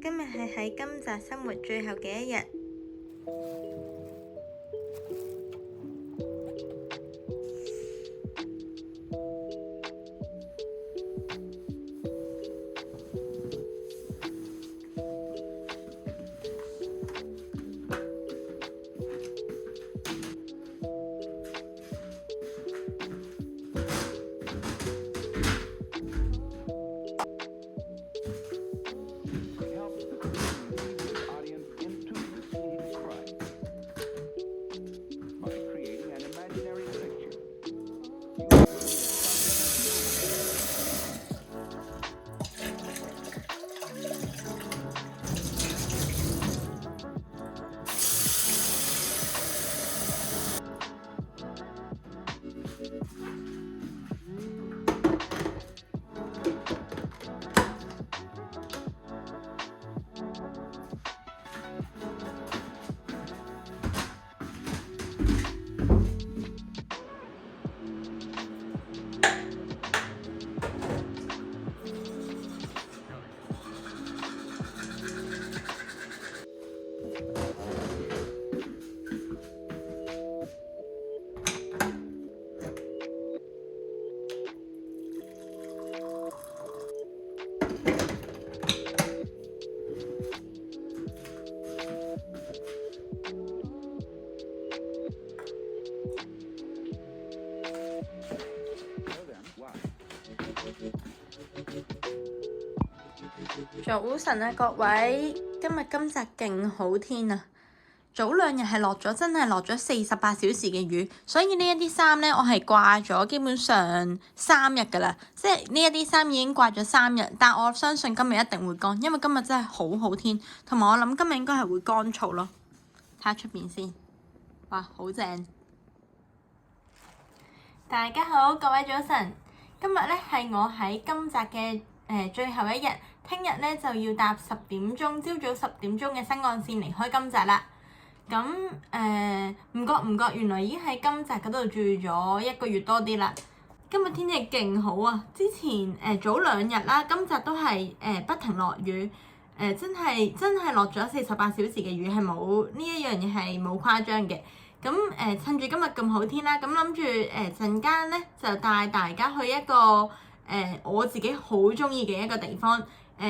今日係喺今集生活最後嘅一日。早晨啊，各位！今集勁好天啊！早2日係真係落咗48小時嘅雨，所以呢一啲衫呢，我係掛咗基本上3日㗎啦。即係呢一啲衫已經掛咗3日，但我相信今日一定會乾，因為今日真係好好天，同埋我諗今日應該係會乾燥咯。睇下出邊先，哇，好正！大家好，各位早晨！今日呢係我喺今集嘅最後一日。聽日咧就要搭10點鐘，朝早10點鐘嘅新幹線離開金澤啦。咁唔覺原來已經喺金澤嗰度住咗1個月多啲啦。今日天氣勁好啊！之前早2日啦，金澤都係不停落雨，真係落咗48小時嘅雨，係冇呢一樣嘢係冇誇張嘅。咁趁住今日咁好天啦，咁諗住陣間咧就帶大家去一個我自己好中意嘅一個地方。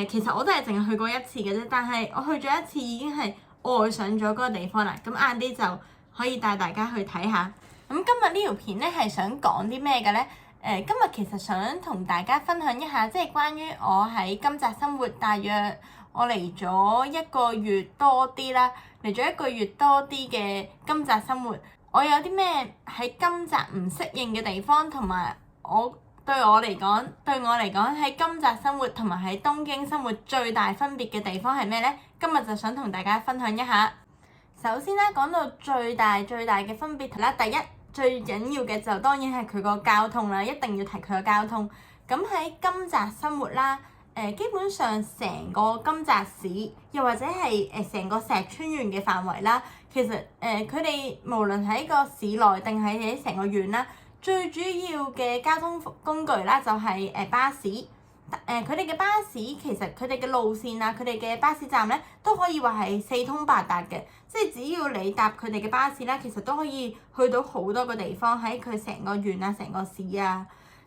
其實我都係淨係去過1次嘅啫，但係我去咗1次已經係愛上咗嗰個地方啦。咁晏啲就可以帶大家去睇下。咁今日呢條片咧係想講啲咩嘅咧？今日其實想同大家分享一下，即係關於我喺金澤生活，大約我嚟咗1個月多啲啦，嚟咗1個月多啲嘅金澤生活，我有啲咩喺金澤唔適應嘅地方，同埋對我嚟講喺金澤生活同埋喺東京生活最大分別嘅地方係咩呢？今日就想同大家分享一下。首先啦，講到最大嘅分別啦，第一最緊要嘅就當然係佢個交通啦，一定要提佢個交通。咁喺金澤生活啦，基本上成個金澤市，又或者係成個石川縣嘅範圍啦，其實佢哋無論喺個市內定係喺成個縣啦，最主要嘅交通工具啦，就係巴士。佢哋嘅巴士其實佢哋嘅路線啊，佢哋嘅巴士站咧都可以話係四通八達嘅，即係只要你搭佢哋嘅巴士咧，其實都可以去到好多個地方喺佢成個縣啊、成個市啊。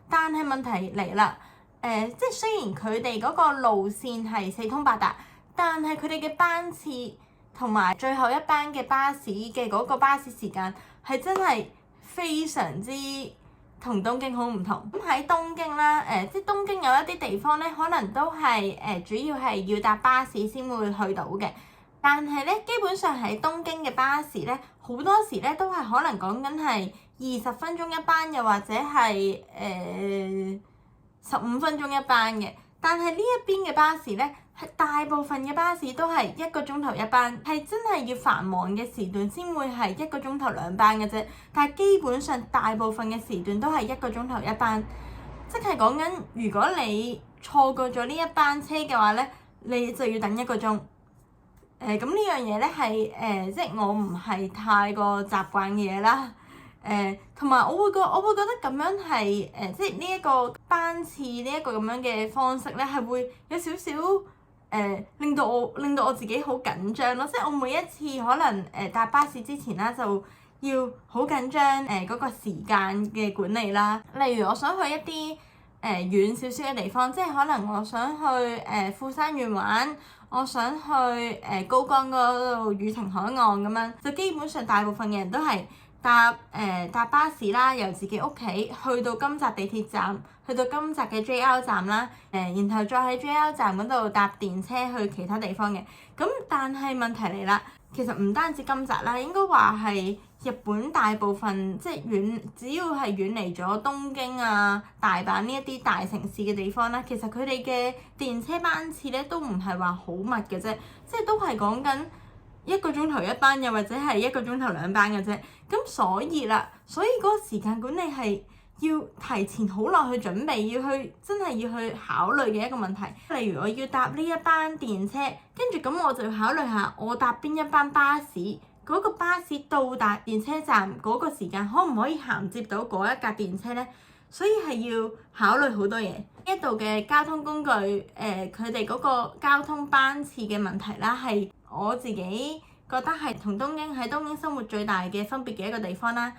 但係問題嚟啦，即係雖然佢哋嗰個路線係四通八達，但係佢哋嘅班次同埋最後一班嘅巴士嘅嗰個巴士時間係真係非常之同東京好唔同。咁喺東京啦，即係東京有一啲地方咧，可能都係主要係要搭巴士先會去到嘅。但係咧，基本上喺東京嘅巴士咧，好多時咧都係可能講緊係20分鐘一班，又或者係15分鐘一班嘅。但係呢一邊嘅巴士咧，係大部分嘅巴士都係1個鐘頭一班，係真係要繁忙嘅時段先會係1個鐘頭2班嘅啫。但係基本上大部分嘅時段都係1個鐘頭一班，即係講緊如果你錯過咗呢一班車嘅話咧，你就要等1個鐘。咁呢樣嘢咧係即係我唔係太過習慣嘅嘢啦。同埋我會覺得咁樣係即係呢一個班次呢一個咁樣嘅方式咧，係會有少少令到我自己好緊張咯，即係我每一次可能搭巴士之前啦，就要好緊張嗰個時間嘅管理啦。例如我想去一啲遠少少嘅地方，即係可能我想去富山縣玩，我想去高崗嗰度宇晴海岸咁樣，就基本上大部分嘅人都係搭巴士啦，由自己屋企去到金澤地鐵站，去到金澤嘅 JR 站啦，然後再喺 JR 站嗰度搭電車去其他地方嘅。咁但係問題嚟啦，其實唔單止金澤啦，應該話係日本大部分即係只要係遠離咗東京啊、大阪呢一啲大城市嘅地方啦，其實佢哋嘅電車班次咧都唔係話好密嘅啫，即係都係講緊1個鐘頭一班，又或者係1個鐘頭2班嘅啫。咁所以嗰個時間管理係要提前好耐去準備，真係要去考慮嘅一個問題。例如我要搭呢一班電車，跟住咁我就要考慮下我搭邊一班巴士，嗰個巴士到達電車站嗰個時間可唔可以銜接到嗰一架電車咧？所以係要考慮好多嘢。呢一度嘅交通工具，佢哋嗰個交通班次嘅問題啦，係我自己覺得係同喺東京生活最大嘅分別嘅一個地方啦。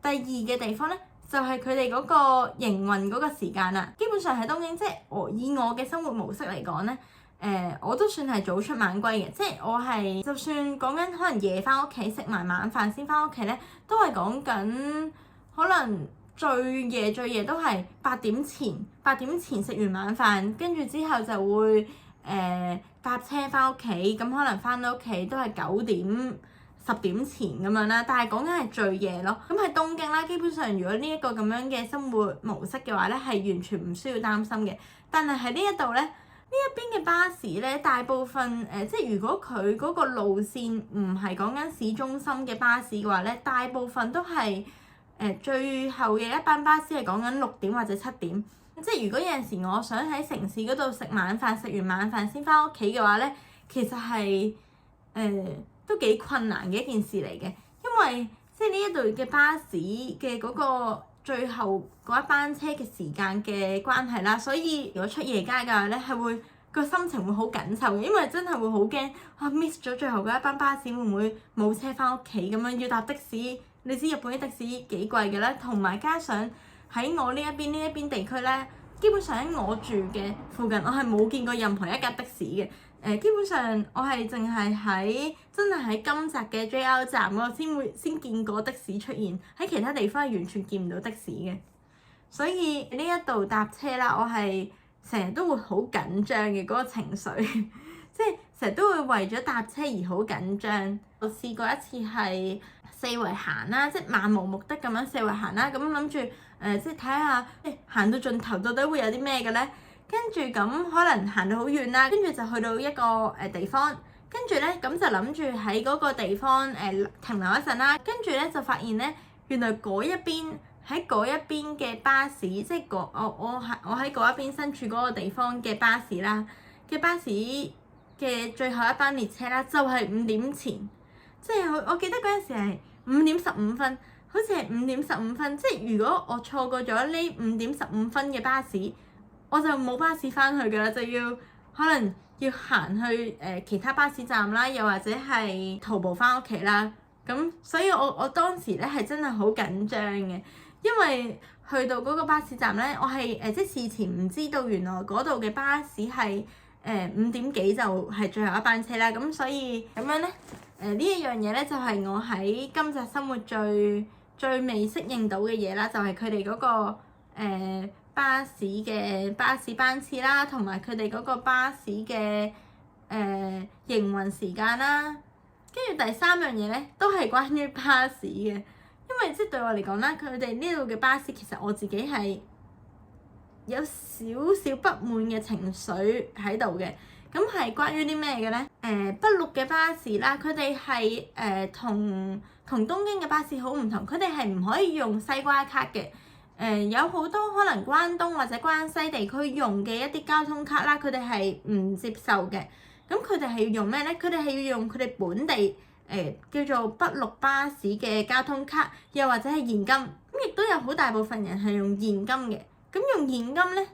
第二嘅地方咧，就係佢哋嗰個營運嗰個時間啦。基本上喺東京，即係以我嘅生活模式嚟講咧，我都算係早出晚歸嘅，即係我係就算講緊可能夜翻屋企食埋晚飯先翻屋企咧，都係講緊可能最夜都係8點前食完晚飯，跟住之後就會搭車翻屋企，咁可能翻到屋企都係9點10點前咁樣啦。但係講緊係最夜咯。咁喺東京啦，基本上如果呢一個咁樣嘅生活模式嘅話咧，係完全唔需要擔心嘅。但係喺呢一度咧，呢一邊嘅巴士咧，大部分即係如果佢嗰個路線唔係講緊市中心嘅巴士嘅話咧，大部分都係最後嘅一班巴士係講緊6點或者7點。即係如果有陣時我想喺城市嗰度食晚飯，食完晚飯先翻屋企嘅話咧，其實係都幾困難嘅一件事嚟嘅，因為即係呢一度嘅巴士嘅嗰個最後嗰一班車嘅時間嘅關係啦，所以如果出夜街嘅話咧，係會個心情會好緊湊嘅，因為真係會好驚miss 咗最後嗰一班巴士，會唔會冇車翻屋企咁樣要搭的士？你知日本啲的士幾貴嘅咧，同埋加上喺我呢一邊地區咧，基本上喺我住嘅附近，我係冇見過任何一架的士嘅。基本上我係淨係真係喺金澤嘅 JR 站嗰度先見過的士出現，喺其他地方係完全見唔到的士嘅。所以呢一度搭車啦，我係成日都會好緊張嘅嗰個情緒，即係成日都會為咗搭車而好緊張。我試過一次係四圍行啦，即係漫無目的咁樣四圍行啦，咁諗住即係睇下行到盡頭到底會有啲咩嘅咧？跟住咁可能行到好遠啦，跟住就去到一個地方，跟住咧咁就諗住喺嗰個地方停留一陣啦，跟住咧就發現咧原來嗰一邊嘅巴士，即係我喺嗰一邊身處嗰個地方嘅巴士啦，巴士嘅最後一班列車啦，就係5點前，即係我記得嗰陣時係5點15分，好似係5點15分，即係如果我錯過咗呢5點15分嘅巴士，我就冇巴士翻去㗎啦，就可能要行去其他巴士站啦，又或者係徒步翻屋企啦。咁所以我當時咧係真係好緊張嘅，因為去到嗰個巴士站咧，我係即係事前唔知道原來嗰度嘅巴士係5點幾就係最後一班車啦。咁所以咁樣咧呢一樣嘢咧就係我喺今日生活最未適應到嘅嘢啦，就係佢哋嗰個巴士嘅巴士班次啦，同埋佢哋嗰個巴士嘅營運時間啦。跟住第3樣嘢咧，都係關於巴士嘅，因為即係對我嚟講啦，佢哋呢度嘅巴士其實我自己係有少少不滿嘅情緒喺度嘅。咁係關於啲咩嘅咧？北陸嘅巴士啦，佢哋係同東京嘅巴士好唔同，佢哋係唔可以用西瓜卡嘅。有好多可能關東或者關西地區用嘅一啲交通卡啦，佢哋係唔接受嘅。咁佢哋係要用咩咧？佢哋係要用佢哋本地叫做北陸巴士嘅交通卡，又或者係現金。咁亦都有好大部分人係用現金嘅。咁用現金咧，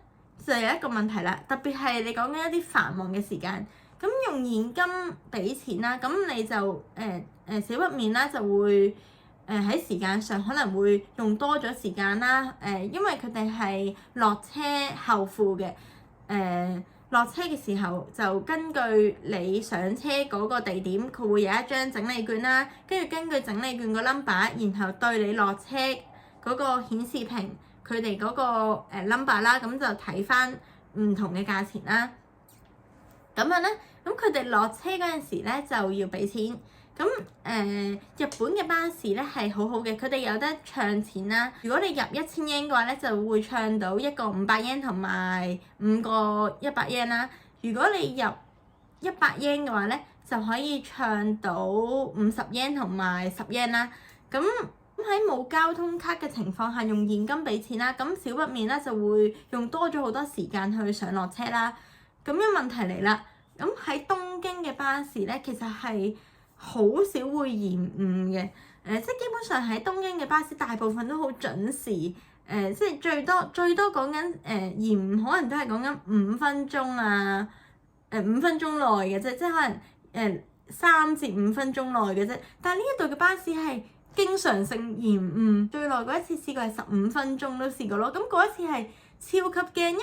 就有一個問題啦，特別係你講緊一啲繁忙嘅時間，咁用現金俾錢啦，咁你就少不免啦，就會喺時間上可能會用多咗時間啦，因為佢哋係落車後付嘅，落車嘅時候就根據你上車嗰個地點，佢會有一張整理券啦，跟住根據整理券個 number，然後對你落車嗰個顯示屏佢哋嗰個 number 啦，咁就睇翻唔同嘅價錢啦。咁樣咧，咁佢哋落車嗰陣時咧就要俾錢。咁日本嘅巴士咧係好好嘅，佢哋有得唱錢啦。如果你入1000 yen 嘅話咧，就會唱到一個500 yen 同埋5個100 yen 啦。如果你入100 yen 嘅話咧，就可以唱到50 yen 同埋10 yen 啦。咁喺冇交通卡嘅情況下，用現金俾錢啦，咁少不免咧就會用多咗好多時間去上落車啦。咁樣問題嚟啦，咁喺東京嘅巴士咧，其實係好少會延誤嘅，即係基本上喺東京嘅巴士大部分都好準時，即係最多講緊延誤可能都係講緊5分鐘啊，5分鐘內嘅啫，即係可能3至5分鐘內嘅啫。但係呢一度嘅巴士係經常性延誤，最耐嗰一次試過係15分鐘都試過咯。咁嗰一次係超級驚，因為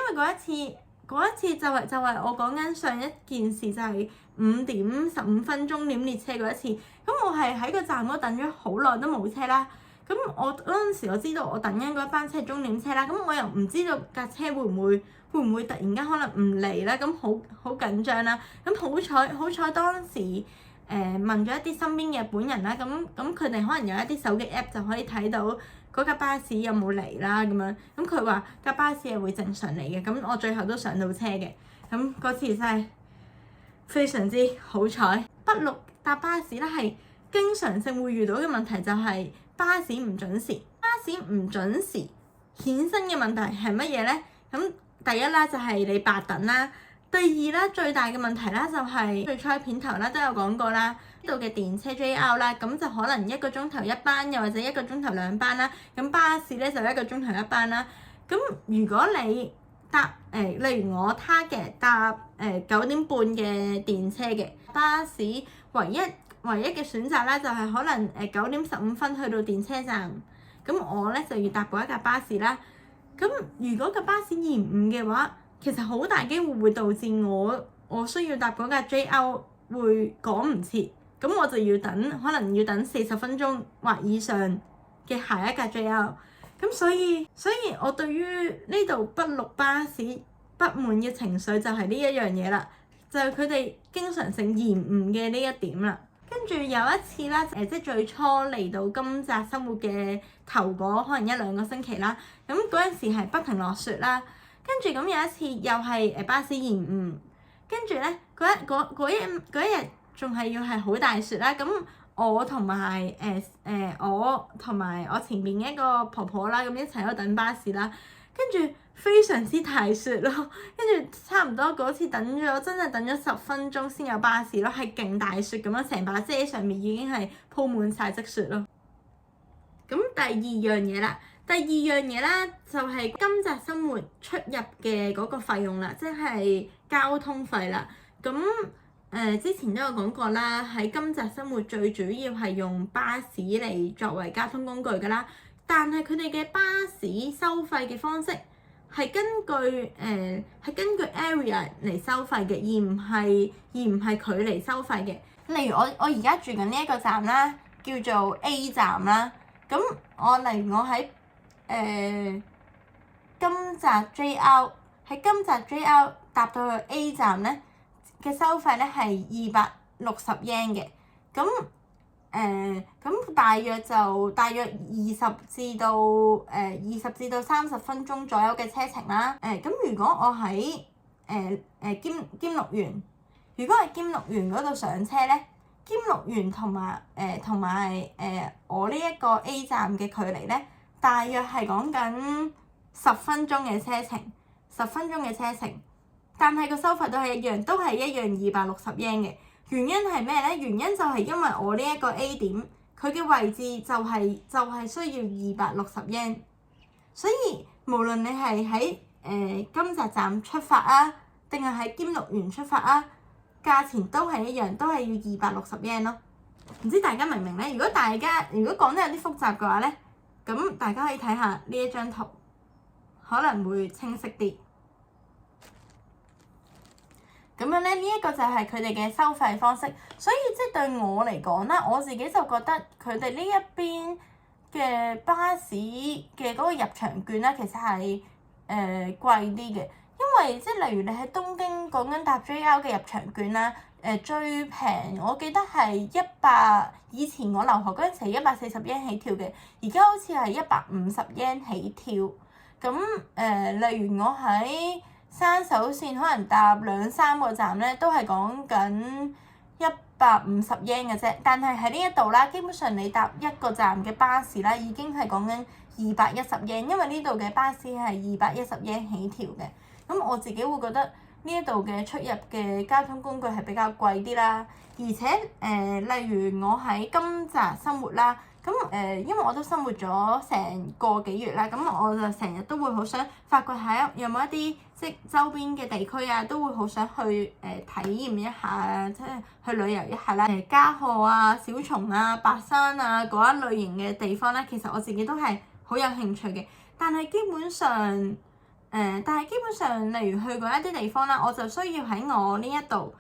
嗰一次就係我講緊上一件事，就係5點15分鐘點列車嗰一次。咁我係喺個站嗰等咗好耐都冇車啦。咁我嗰陣時我知道我等緊嗰一班車係終點車啦。咁我又唔知道架車會唔會突然間可能唔嚟咧。咁好緊張啦。咁好彩當時問咗一啲身邊嘅日本人啦。咁佢哋可能有一啲手機 app 就可以睇到嗰架巴士有冇嚟啦咁樣。咁佢話架巴士係會正常嚟嘅。咁我最後都上到車嘅。咁嗰次真係非常之好彩。北陸搭巴士咧係經常性會遇到嘅問題就係巴士唔準時。巴士唔準時衍生嘅問題係乜嘢咧？咁第一啦就係你白等啦。第二啦，最大嘅問題啦就係最初片頭啦都有講過啦，呢度嘅電車 JR 啦，咁就可能1個鐘頭1班，又或者1個鐘頭2班啦。咁巴士咧就1個鐘頭1班啦。咁如果你搭例如我target搭9點半嘅電車嘅巴士，唯一嘅選擇咧就係可能9點15分去到電車站。咁我咧就要搭嗰一架巴士啦。咁如果架巴士延誤嘅話，其實好大機會會導致我需要搭嗰架 JR 會趕唔切，咁我就要可能要等40分鐘或以上嘅下一架 JR。咁所以我對於呢度北陸巴士不滿嘅情緒就係呢一樣嘢啦，就係佢哋經常性延誤嘅呢一點啦。跟住有一次啦，即係最初嚟到金澤生活嘅頭嗰可能1-2個星期啦，咁嗰陣時係不停落雪啦。跟住咁有一次又係巴士延誤，跟住咧嗰一日仲係要係好大雪啦。咁我同埋我前面嘅一個婆婆啦，咁一齊喺度等巴士啦。跟住非常之大雪咯，跟住差唔多嗰次真係等咗10分鐘先有巴士咯，係勁大雪咁樣，成把遮上面已經係鋪滿晒積雪咯。咁第二樣嘢啦，就係金澤生活出入嘅嗰個費用啦，即係交通費啦。咁之前都有講過啦，喺金澤生活最主要係用巴士嚟作為交通工具㗎啦。但係佢哋嘅巴士收費嘅方式係根據 area 嚟收費嘅，而唔係距離收費嘅。例如我而家住緊呢一個站啦，叫做 A 站啦。咁我喺金澤 JR 喺金澤 JR 搭到去 A 站咧嘅收費咧係260 yen 嘅。咁大約20至到30分鐘左右嘅車程啦。咁如果我喺兼六園，如果係兼六園嗰度上車咧，兼六園同埋我呢一個 A 站嘅距離咧，大約係講緊10分鐘嘅車程，10分鐘嘅車程，但係個收費都係一樣260 yen 嘅。原因係咩咧？原因就係因為我呢一個 A 點，佢嘅位置就係需要260 yen，所以無論你係喺金澤站出發啊，定係喺兼六園出發啊，價錢都係一樣，都係要260 yen 咯。唔知大家明唔明咧？如果講得有啲複雜嘅話咧，咁大家可以睇下呢一張圖，可能會清晰啲。咁樣咧，呢一個就係佢哋嘅收費方式，所以即係對我嚟講啦，我自己就覺得佢哋呢一邊嘅巴士嘅嗰個入場券咧，其實係貴啲嘅，因為即係例如你喺東京講緊搭 JR 嘅入場券啦，最平我記得係以前我留學嗰陣時係140 yen 起跳嘅，而家好似係150 yen 起跳。咁例如我喺山手線可能搭2-3個站咧，都係講緊150 yen 嘅啫。但係喺呢一度啦，基本上你搭一個站嘅巴士啦，已經係講緊210 yen，因為呢度嘅巴士係210 yen 起跳嘅。咁我自己會覺得呢一度嘅出入嘅交通工具係比較貴啲啦，而且例如我喺金澤生活啦。咁因為我都生活咗成個幾月啦，咁我就成日都會好想發掘下有冇一啲即係周邊嘅地區啊，都會好想去體驗一下，即係去旅遊一下啦。加賀啊、小松啊、白山啊嗰一類型嘅地方咧，其實我自己都係好有興趣嘅。但係基本上，例如去過一啲地方啦，我就需要喺我呢一度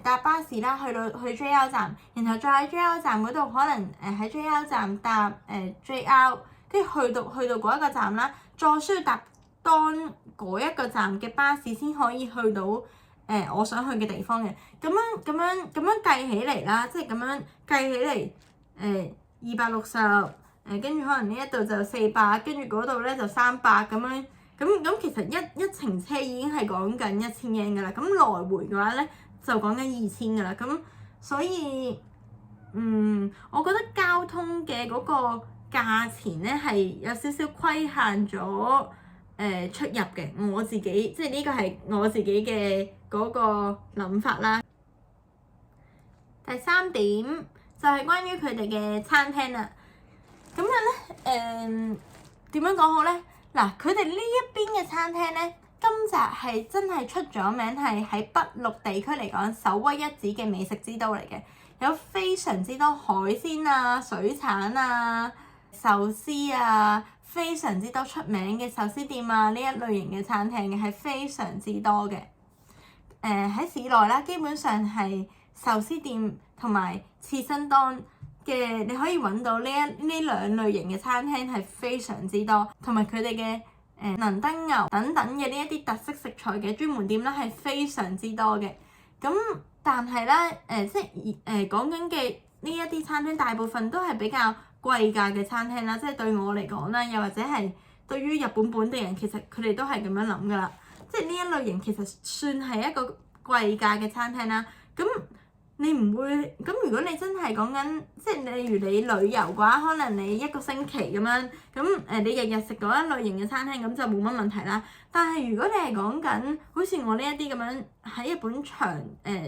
搭巴士啦，去 JR 站，然後再喺 JR 站嗰度可能喺 JR 站搭JR， 跟住去到嗰一個站啦，再需要搭當嗰一個站嘅巴士先可以去到我想去嘅地方嘅。咁樣計起嚟啦，即係咁樣計起嚟260，跟住可能呢一度就400，跟住嗰度咧就300咁樣。咁其實一程車已經係講緊1000 yen 噶啦，咁來回嘅話咧就講緊2000噶啦，咁所以我覺得交通嘅嗰個價錢咧係有少少規限咗出入嘅，我自己即係呢個係我自己嘅嗰個諗法啦。第3點就係關於佢哋嘅餐廳啦。咁樣咧點樣講好咧？嗱，佢哋呢一邊嘅餐廳咧，金澤係真係出咗名，係喺北陸地區嚟講首屈一指嘅美食之都嚟嘅，有非常之多海鮮啊、水產啊、壽司啊，非常之多出名嘅壽司店啊，呢一類型嘅餐廳嘅係非常之多嘅。喺市內啦，基本上係壽司店同埋刺身檔嘅，你可以揾到呢兩類型嘅餐廳係非常之多，同埋佢哋嘅能登牛等等嘅呢一啲特色食材嘅專門店咧係非常之多嘅。咁但係咧即係講緊嘅呢一啲餐廳大部分都係比較貴價嘅餐廳啦，即係對我嚟講啦，又或者係對於日本本地人，其實佢哋都係咁樣諗噶啦，即係呢一類型其實算係一個貴價嘅餐廳啦。咁你唔會咁，如果你真係講緊，即係例如你旅遊嘅話，可能你一個星期咁樣，咁你日日食嗰一類型嘅餐廳，咁就冇乜問題啦。但係如果你係講緊好似我呢一啲咁樣喺日本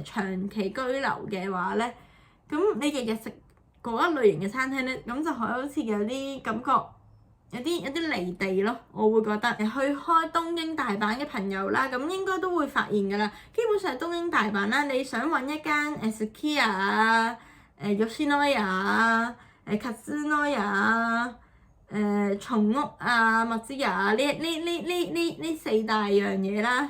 長期居留嘅話咧，咁你日日食嗰一類型嘅餐廳咧，咁就好似有啲感覺，有啲離地咯，我會覺得。去開東京大阪嘅朋友啦，咁應該都會發現㗎啦。基本上東京大阪啦，你想揾一間Sukiya 啊、Yoshinoya 啊、Katsunoya 啊、松屋啊、Matsuya 啊呢4大樣嘢啦，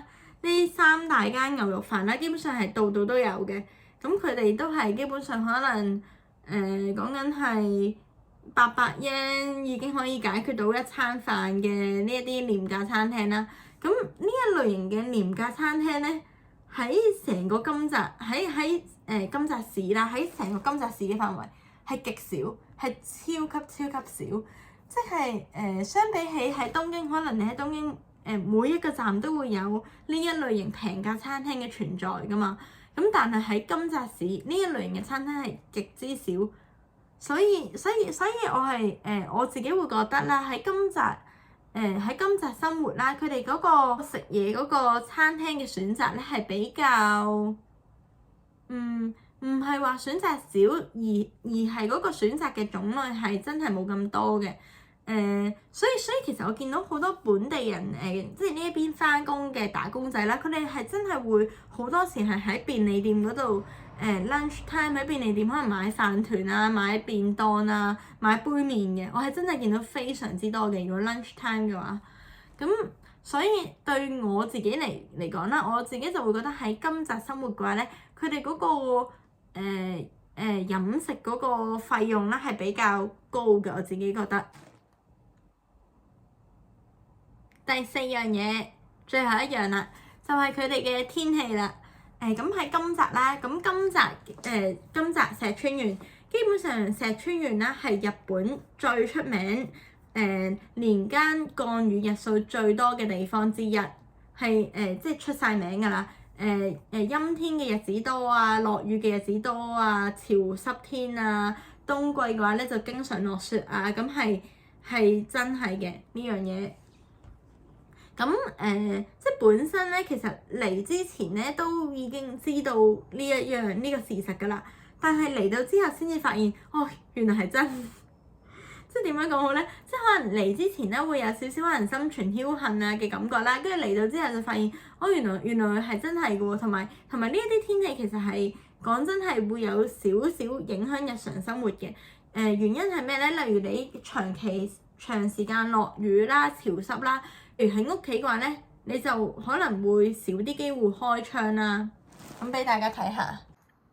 呢3大間牛肉飯啦，基本上係度度都有嘅。咁佢哋都係基本上可能講緊係800 yen 已經可以解決到一餐飯嘅呢一啲廉價餐廳啦。咁呢一類型嘅廉價餐廳咧，喺成個金澤喺金澤市啦，喺成個金澤市嘅範圍係極少，係超級少。即係相比起喺東京，可能你喺東京每一個站都會有呢一類型平價餐廳嘅存在㗎嘛。咁但係喺金澤市呢一類型嘅餐廳係極之少。所以我係我自己會覺得啦，喺金澤生活啦，佢哋嗰個食嘢嗰個餐廳嘅選擇咧係比較唔係話選擇少，而係嗰個選擇嘅種類係真係冇咁多嘅。所以其實我見到好多本地人即係呢一邊返工嘅打工仔啦，佢哋係真係會好多時係喺便利店嗰度lunch time 喺便利店可能買飯團啊、買便當啊、買杯麵嘅，我係真係見到非常之多嘅。如果 lunch time 嘅話，咁所以對我自己嚟講啦，我自己就會覺得喺金澤生活嘅話咧，佢哋嗰個飲食嗰個費用咧係比較高嘅，我自己覺得。第四樣嘢，最後一樣啦，就係佢哋嘅天氣啦。咁喺金澤啦，咁金澤石川縣，基本上石川縣啦係日本最出名年間降雨日數最多嘅地方之一，係即係出晒名㗎啦。陰天嘅日子多啊，落雨嘅日子多啊，潮濕天啊，冬季嘅話咧就經常落雪啊，咁係真係嘅呢樣嘢。咁即係本身咧，其實嚟之前咧都已經知道呢個事實㗎啦，但係嚟到之後先至發現，原來係真。即係點樣講好咧？即係可能嚟之前咧會有少少可能心存僥倖啊嘅感覺啦，跟住嚟到之後就發現，原來係真係㗎喎，同埋呢一啲天氣其實係講真係會有少少影響日常生活嘅。原因係咩咧？例如你長時間落雨啦、潮濕啦。如喺屋企嘅話咧，你就可能會少啲機會開窗啦。咁俾大家睇下。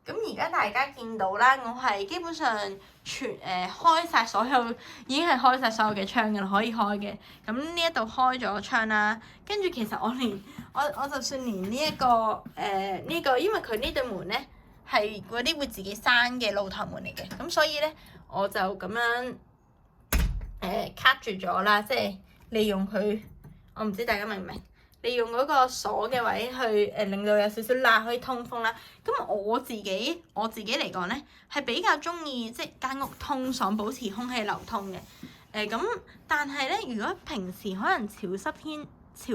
咁而家大家見到啦，我係基本上開晒所有，已經係開晒所有嘅窗㗎啦，可以開嘅。咁呢一度開咗窗啦，跟住其實我就算連呢個，因為佢呢對門咧係嗰啲會自己閂嘅露台門嚟嘅，咁所以咧我就咁樣卡住咗啦，即係利用佢。我唔知大家明唔明？利用嗰個鎖嘅位去令到有少少罅可以通風啦。咁我自己嚟講咧，係比較中意即係間屋通爽，保持空氣流通嘅。但係咧，如果平時可能潮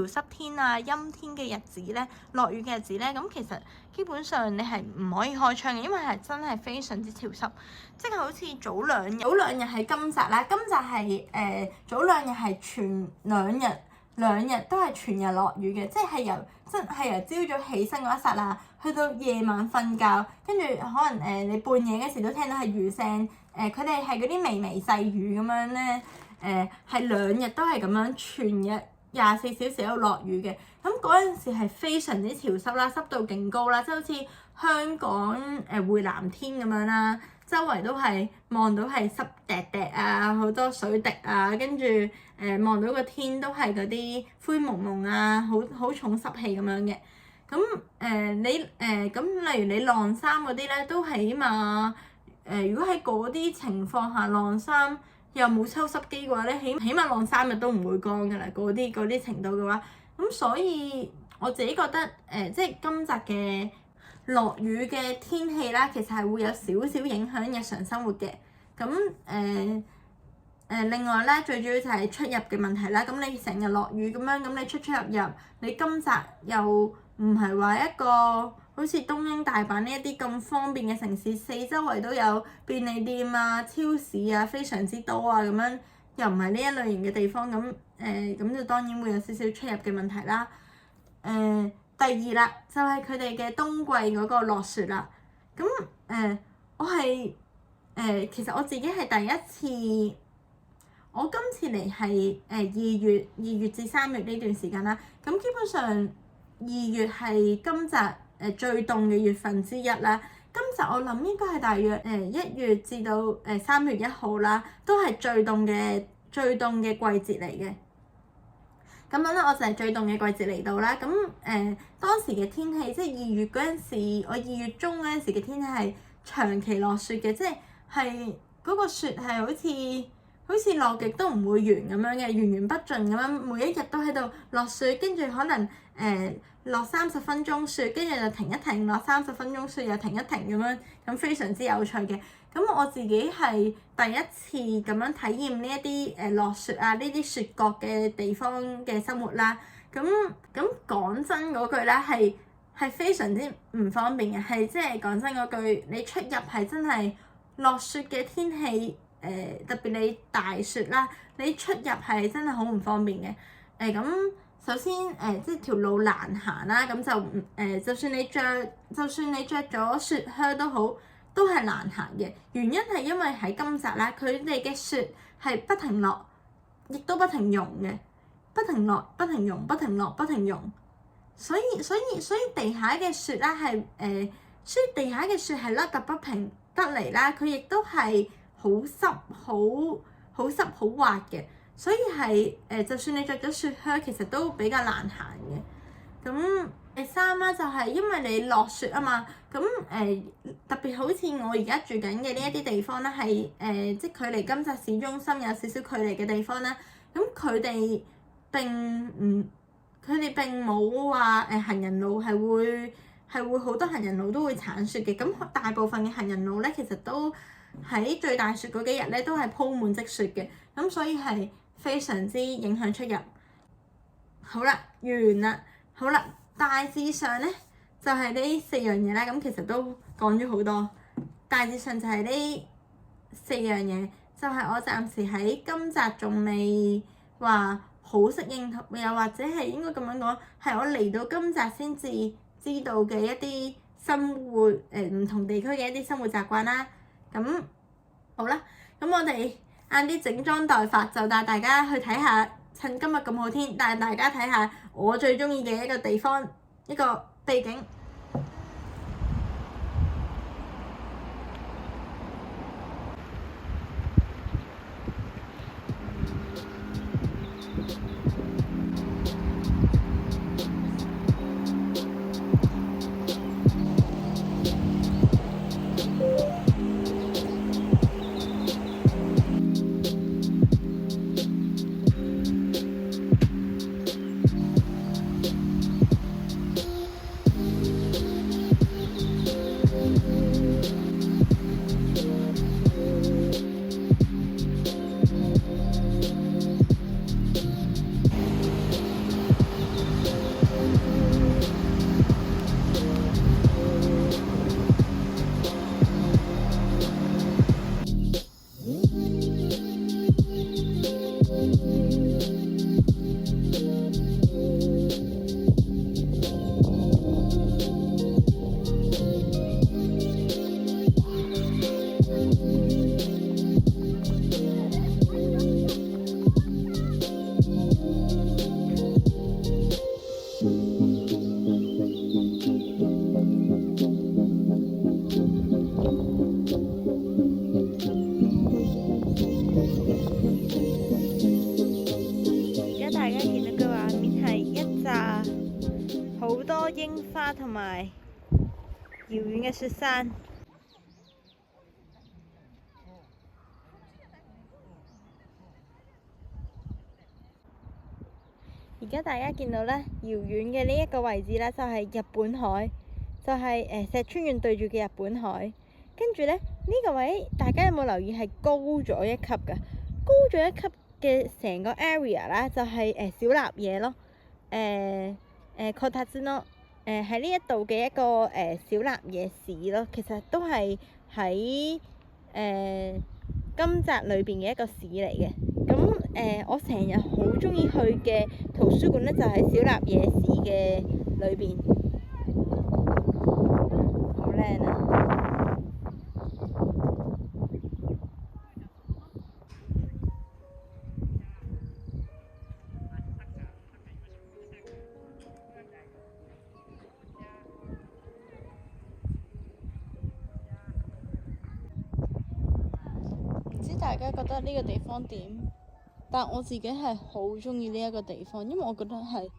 濕天啊、陰天嘅日子咧、落雨嘅日子咧，咁其實基本上你係唔可以開窗嘅，因為係真係非常之潮濕。即係好似早兩日喺金澤啦，金澤係早兩日係全兩日都係全日落雨嘅，即係由朝早起身嗰一剎那，去到夜晚瞓覺，跟住可能你半夜嗰時都聽到係雨聲，佢哋係嗰啲微微細雨咁樣咧，係兩日都係咁樣全日24小時喺度落雨嘅，咁嗰陣時係非常之潮濕啦，濕度勁高啦，即係好似香港匯藍天咁樣啦。周圍都係望到係濕滴滴啊，好多水滴啊，跟住望到個天都係嗰啲灰蒙蒙啊，好重濕氣咁樣嘅。咁例如你晾衫嗰啲咧，都起碼如果喺嗰啲情況下晾衫又冇抽濕機嘅話咧，起碼晾3日都唔會乾㗎啦。嗰啲程度嘅話，咁所以我自己覺得即係金澤嘅落雨嘅天氣啦，其實係會有少少影響日常生活嘅。咁另外咧，最主要就係出入嘅問題啦。咁你成日落雨咁樣，咁你出入，你金澤又唔係話一個好似東京、大阪呢一啲咁方便嘅城市，四周圍都有便利店啊、超市啊，非常之多啊，咁樣又唔係呢一類型嘅地方，咁就當然會有少少出入嘅問題啦。第二啦，就係佢哋嘅冬季嗰個落雪啦。咁我係其實我自己係第一次，我今次嚟係2月至3月呢段時間啦。咁基本上2月係金澤最凍嘅月份之一啦。金澤我諗應該係大約1月至到3月1號啦，都係最凍嘅季節嚟嘅。咁樣咧，我就係最凍嘅季節嚟到啦。咁當時嘅天氣，即係2月嗰陣時，我2月中嗰陣時嘅天氣係長期落雪嘅，即係嗰個雪係好似落極都唔會完咁樣嘅，源源不盡咁樣，每一日都喺度落雪，跟住可能落30分鐘雪，跟住就停一停，落30分鐘雪又停一停咁樣，咁非常之有趣嘅。咁我自己係第一次咁樣體驗呢一啲落雪啊，呢啲雪國嘅地方嘅生活啦。咁講真嗰句咧，係非常之唔方便嘅，係即係講真嗰句，你出入係真係落雪嘅天氣特別你大雪啦，你出入係真係好唔方便嘅。咁首先即係條路難行啦，咁就算你着咗雪靴都好，都係難行嘅。原因係因為喺金澤啦，佢哋嘅雪係不停落，亦都不停溶嘅，不停落、不停溶、不停落、不停溶。所以地下嘅雪啦所以地下嘅雪係凹凸不平得嚟啦，佢亦都係好濕、好濕、好滑嘅。所以係就算你着咗雪靴，其實都比較難行嘅。咁第三啦，就係因為你落雪啊嘛，咁特別好似我而家住緊嘅呢一啲地方咧，係即係距離金澤市中心有少少距離嘅地方啦。咁佢哋並冇話行人路係會好多行人路都會鏟雪嘅。咁大部分嘅行人路咧，其實都喺最大雪嗰幾日咧，都係鋪滿積雪嘅。咁所以係非常之影響出入。好啦，完啦。好啦，大致上咧就係呢四樣嘢啦。咁其實都講咗好多，大致上就係呢四樣嘢，就係我暫時喺金澤仲未話好適應，又或者係應該咁樣講，係我嚟到金澤先至知道嘅一啲生活唔同地區嘅一啲生活習慣啦。咁好啦，咁我哋晏啲整裝待發，就帶大家去睇下，趁今日咁好天，帶大家睇下我最中意嘅一個地方，一個秘境。櫻花同埋遙遠嘅雪山。而家大家見到咧，遙遠嘅呢一個位置咧，就係日本海，就係石川縣對住嘅日本海。跟住咧，呢個位大家有冇留意係高咗一級㗎？高咗一級嘅成個 area 啦，就係小立野咯。Kotatsu喺呢一度嘅一個小立野市咯，其實都係喺金澤裏邊嘅一個市嚟嘅。咁我成日好中意去嘅圖書館咧，就喺小立野市嘅裏邊，好靚啊！唔知大家覺得呢個地方點？但我自己係好中意呢一個地方，因為我覺得係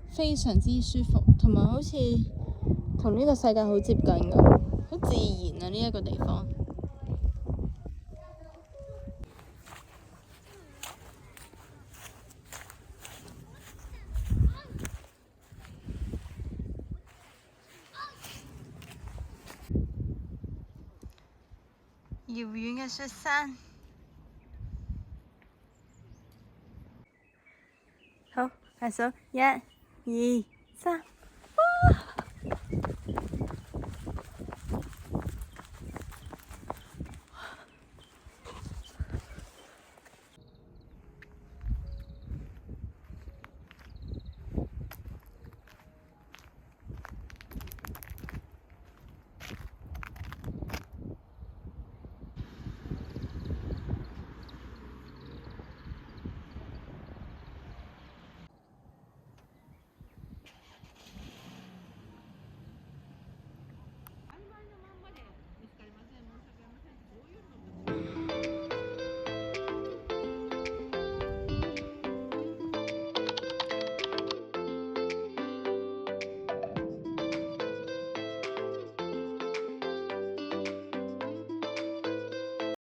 非常之舒服，同埋好似同呢個世界好接近㗎，好自然啊！呢一個地方。遙遠嘅雪山。好，快數，1、2、3，哇！